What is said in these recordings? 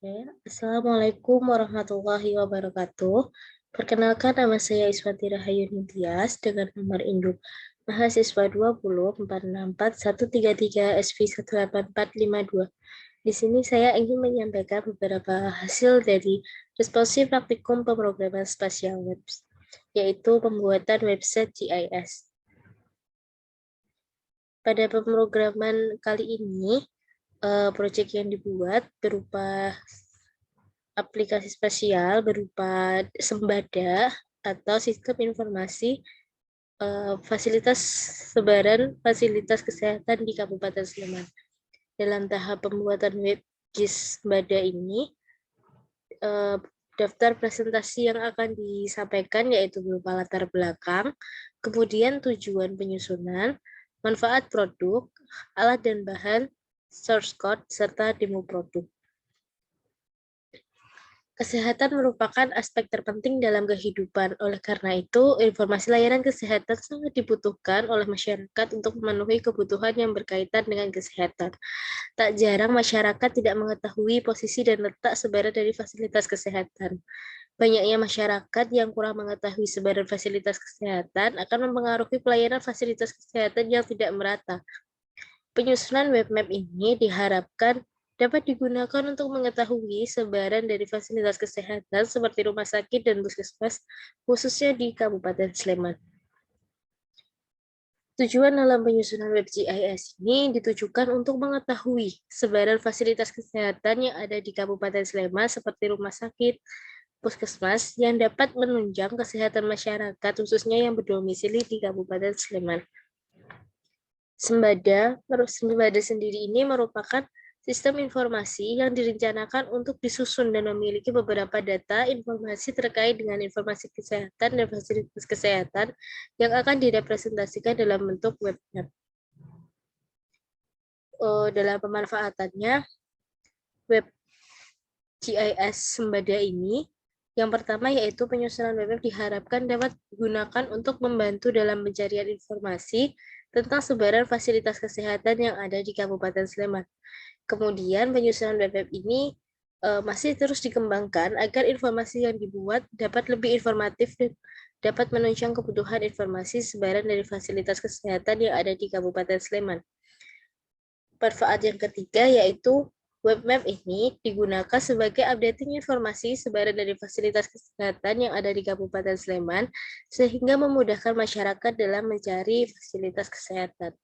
Oke, Assalamualaikum warahmatullahi wabarakatuh. Perkenalkan, nama saya Iswati Rahayu Nitias dengan nomor induk mahasiswa 20464133 SV18452. Di sini saya ingin menyampaikan beberapa hasil dari responsif praktikum pemrograman spasial web, yaitu pembuatan website GIS. Pada pemrograman kali ini, proyek yang dibuat berupa aplikasi spasial berupa Sembada atau sistem informasi fasilitas sebaran fasilitas kesehatan di Kabupaten Sleman. Dalam tahap pembuatan web GIS Sembada ini, daftar presentasi yang akan disampaikan yaitu berupa latar belakang, kemudian tujuan penyusunan, manfaat produk, alat dan bahan, source code, serta demo produk. Kesehatan merupakan aspek terpenting dalam kehidupan. Oleh karena itu, informasi layanan kesehatan sangat dibutuhkan oleh masyarakat untuk memenuhi kebutuhan yang berkaitan dengan kesehatan. Tak jarang masyarakat tidak mengetahui posisi dan letak sebaran dari fasilitas kesehatan. Banyaknya masyarakat yang kurang mengetahui sebaran fasilitas kesehatan akan mempengaruhi pelayanan fasilitas kesehatan yang tidak merata. Penyusunan web map ini diharapkan dapat digunakan untuk mengetahui sebaran dari fasilitas kesehatan seperti rumah sakit dan puskesmas, khususnya di Kabupaten Sleman. Tujuan dalam penyusunan web GIS ini ditujukan untuk mengetahui sebaran fasilitas kesehatan yang ada di Kabupaten Sleman seperti rumah sakit, puskesmas yang dapat menunjang kesehatan masyarakat khususnya yang berdomisili di Kabupaten Sleman. Sembada sendiri ini merupakan sistem informasi yang direncanakan untuk disusun dan memiliki beberapa data informasi terkait dengan informasi kesehatan dan fasilitas kesehatan yang akan direpresentasikan dalam bentuk web map. Dalam pemanfaatannya, web GIS Sembada ini, yang pertama yaitu penyusunan web map diharapkan dapat digunakan untuk membantu dalam pencarian informasi tentang sebaran fasilitas kesehatan yang ada di Kabupaten Sleman. Kemudian penyusunan web map ini masih terus dikembangkan agar informasi yang dibuat dapat lebih informatif dan dapat menunjang kebutuhan informasi sebaran dari fasilitas kesehatan yang ada di Kabupaten Sleman. Manfaat yang ketiga yaitu web map ini digunakan sebagai updating informasi sebaran dari fasilitas kesehatan yang ada di Kabupaten Sleman sehingga memudahkan masyarakat dalam mencari fasilitas kesehatan.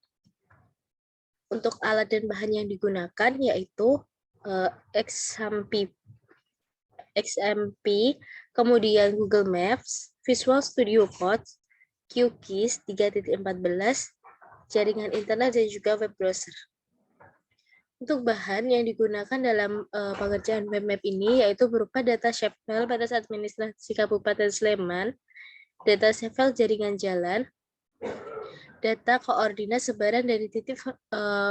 Untuk alat dan bahan yang digunakan yaitu XMP, kemudian Google Maps, Visual Studio Code, QGIS 3.14, jaringan internet dan juga web browser. Untuk bahan yang digunakan dalam pengerjaan web map ini yaitu berupa data shapefile pada administrasi Kabupaten Sleman, data shapefile jaringan jalan, data koordinat sebaran dari titik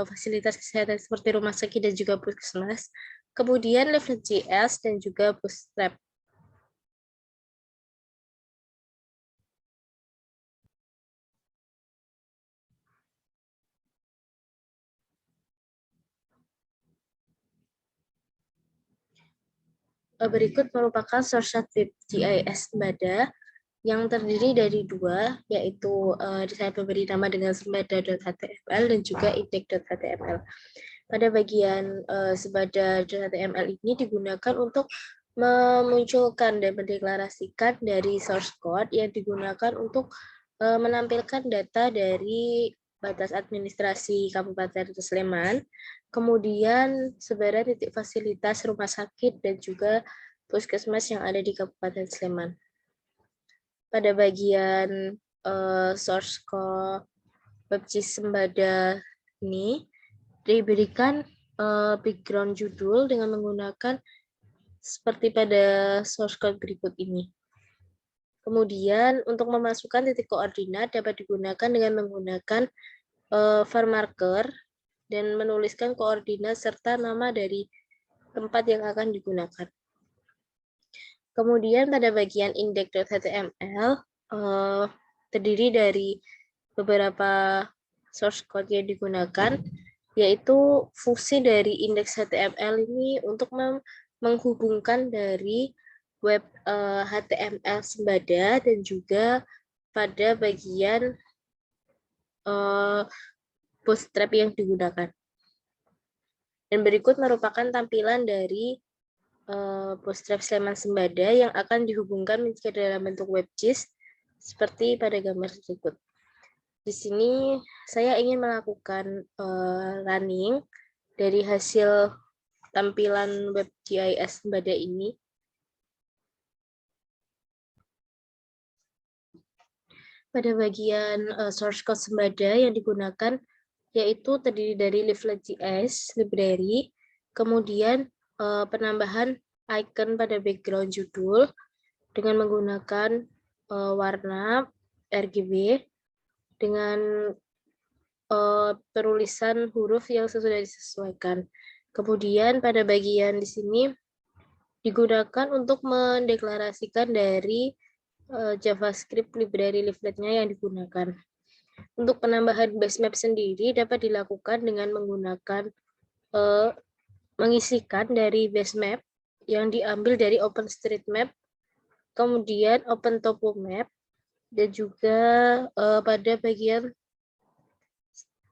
fasilitas kesehatan seperti rumah sakit dan juga puskesmas, kemudian Leaflet.js dan juga Bootstrap. Berikut merupakan source web GIS Sembada yang terdiri dari dua, yaitu saya memberi nama dengan sembada.html dan juga index.html. Pada bagian sembada.html ini digunakan untuk memunculkan dan mendeklarasikan dari source code yang digunakan untuk menampilkan data dari batas administrasi Kabupaten Sleman, kemudian sebaran titik fasilitas rumah sakit dan juga puskesmas yang ada di Kabupaten Sleman. Pada bagian source code WebGIS Sembada ini diberikan background judul dengan menggunakan seperti pada source code berikut ini. Kemudian untuk memasukkan titik koordinat dapat digunakan dengan menggunakan var marker dan menuliskan koordinat serta nama dari tempat yang akan digunakan. Kemudian pada bagian index.html terdiri dari beberapa source code yang digunakan, yaitu fungsi dari index HTML ini untuk menghubungkan dari web HTML Sembada dan juga pada bagian bootstrap yang digunakan. Dan berikut merupakan tampilan dari bootstrap Sleman Sembada yang akan dihubungkan menjadi dalam bentuk WebGIS seperti pada gambar berikut. Di sini saya ingin melakukan running dari hasil tampilan WebGIS Sembada ini. Pada bagian source code Sembada yang digunakan yaitu terdiri dari Leaflet.js, library, kemudian penambahan icon pada background judul dengan menggunakan warna RGB dengan penulisan huruf yang sudah disesuaikan. Kemudian pada bagian di sini digunakan untuk mendeklarasikan dari JavaScript library leafletnya yang digunakan. Untuk penambahan base map sendiri dapat dilakukan dengan menggunakan mengisikan dari base map yang diambil dari OpenStreetMap, kemudian OpenTopomap, dan juga pada bagian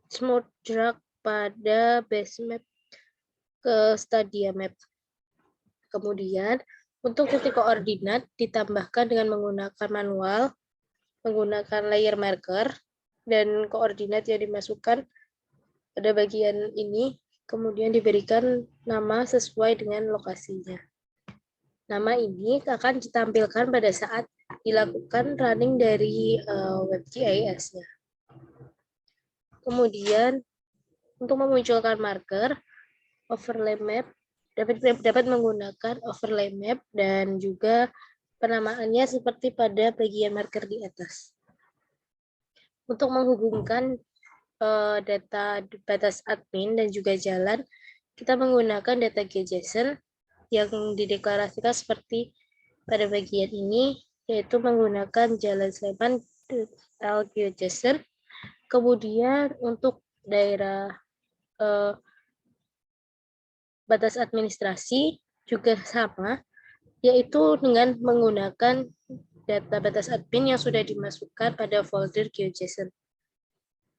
smooth drag pada base map ke Stadia Map. Kemudian untuk titik koordinat ditambahkan dengan menggunakan manual, menggunakan layer marker, dan koordinat yang dimasukkan pada bagian ini kemudian diberikan nama sesuai dengan lokasinya. Nama ini akan ditampilkan pada saat dilakukan running dari WebGIS-nya. Kemudian untuk memunculkan marker, overlay map dapat menggunakan overlay map dan juga penamaannya seperti pada bagian marker di atas. Untuk menghubungkan data batas admin dan juga jalan, kita menggunakan data GJSON yang dideklarasikan seperti pada bagian ini, yaitu menggunakan jalan Sleman GJSON. Kemudian untuk daerah batas administrasi juga sama, yaitu dengan menggunakan data batas admin yang sudah dimasukkan pada folder GeoJSON.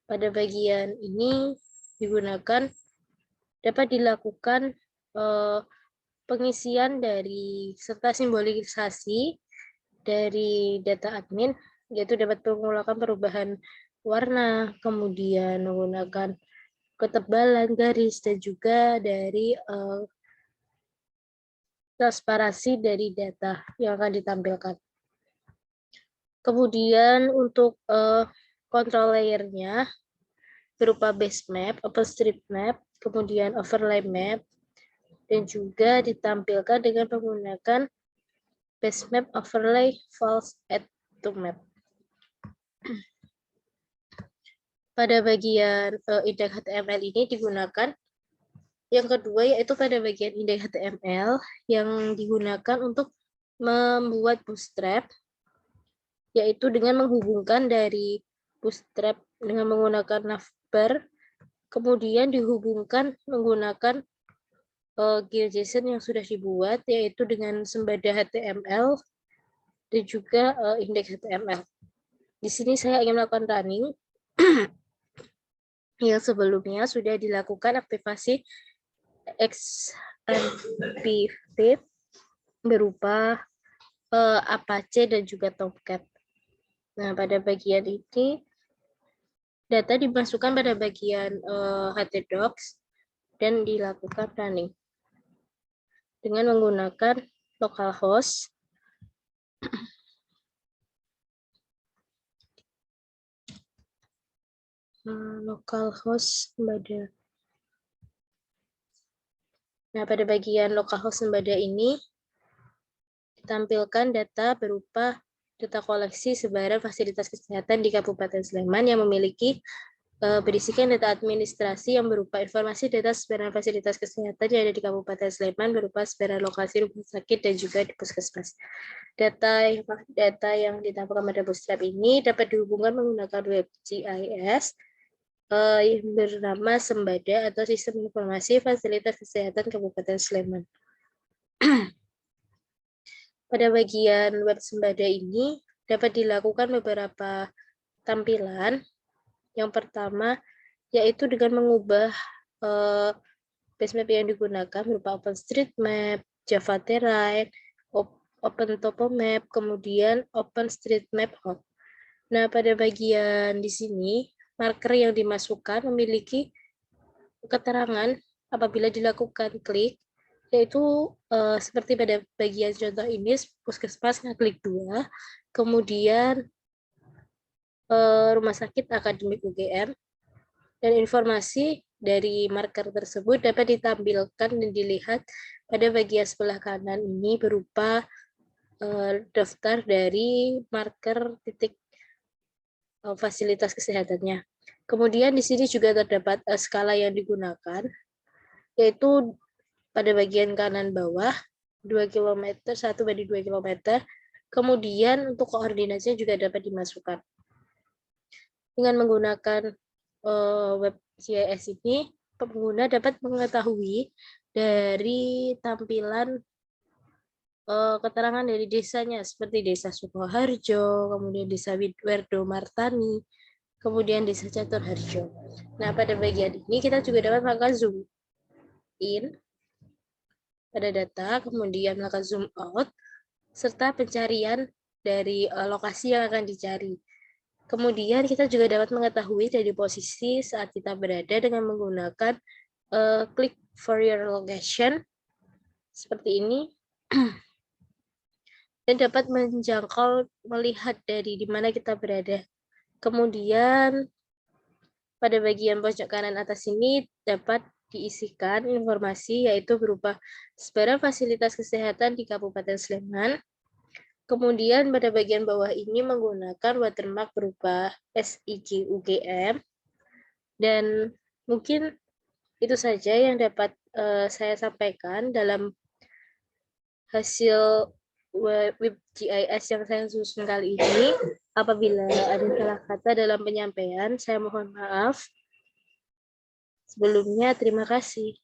Pada bagian ini digunakan dapat dilakukan pengisian dari serta simbolisasi dari data admin, yaitu dapat melakukan perubahan warna, kemudian menggunakan ketebalan garis, dan juga dari transparansi dari data yang akan ditampilkan. Kemudian untuk control layer-nya berupa base map, OpenStreetMap, kemudian overlay map, dan juga ditampilkan dengan menggunakan base map overlay false add to map. Pada bagian index HTML ini digunakan yang kedua, yaitu pada bagian index HTML yang digunakan untuk membuat bootstrap, yaitu dengan menghubungkan dari bootstrap dengan menggunakan navbar, kemudian dihubungkan menggunakan GeoJSON yang sudah dibuat, yaitu dengan Sembada HTML dan juga index HTML. Di sini saya ingin melakukan running yang sebelumnya sudah dilakukan aktivasi XMPP berupa Apache dan juga Tomcat. Nah, pada bagian ini data dimasukkan pada bagian htdocs dan dilakukan running dengan menggunakan localhost Sembada. Nah, pada bagian localhost Sembada ini ditampilkan data berupa data koleksi sebaran fasilitas kesehatan di Kabupaten Sleman yang memiliki berisikan data administrasi yang berupa informasi data sebaran fasilitas kesehatan yang ada di Kabupaten Sleman berupa sebaran lokasi rumah sakit dan juga di puskesmas. Data yang ditampilkan pada bootstrap ini dapat dihubungkan menggunakan WebGIS yang bernama Sembada atau Sistem Informasi Fasilitas Kesehatan Kabupaten Sleman. Pada bagian web Sembada ini dapat dilakukan beberapa tampilan. Yang pertama yaitu dengan mengubah base map yang digunakan berupa OpenStreetMap, Java Terrain, OpenTopomap, kemudian OpenStreetMap Home. Nah, pada bagian di sini marker yang dimasukkan memiliki keterangan apabila dilakukan klik, yaitu seperti pada bagian contoh ini, puskesmas ngeklik 2, kemudian rumah sakit akademik UGM, dan informasi dari marker tersebut dapat ditampilkan dan dilihat pada bagian sebelah kanan ini berupa daftar dari marker titik fasilitas kesehatannya. Kemudian di sini juga terdapat skala yang digunakan, yaitu pada bagian kanan bawah 2 km, 1/2 km. Kemudian untuk koordinasinya juga dapat dimasukkan. Dengan menggunakan web GIS ini, pengguna dapat mengetahui dari tampilan keterangan dari desanya, seperti Desa Sukoharjo, kemudian Desa Werdo Martani, kemudian Desa Caturharjo. Nah, pada bagian ini kita juga dapat melakukan zoom in pada data, kemudian melakukan zoom out, serta pencarian dari lokasi yang akan dicari. Kemudian kita juga dapat mengetahui dari posisi saat kita berada dengan menggunakan click for your location seperti ini, dan dapat menjangkau melihat dari di mana kita berada. Kemudian pada bagian pojok kanan atas ini dapat diisikan informasi, yaitu berupa sebaran fasilitas kesehatan di Kabupaten Sleman. Kemudian pada bagian bawah ini menggunakan watermark berupa SIG UGM. Dan mungkin itu saja yang dapat saya sampaikan dalam hasil web GIS yang saya susun kali ini. Apabila ada salah kata dalam penyampaian, saya mohon maaf. Sebelumnya, terima kasih.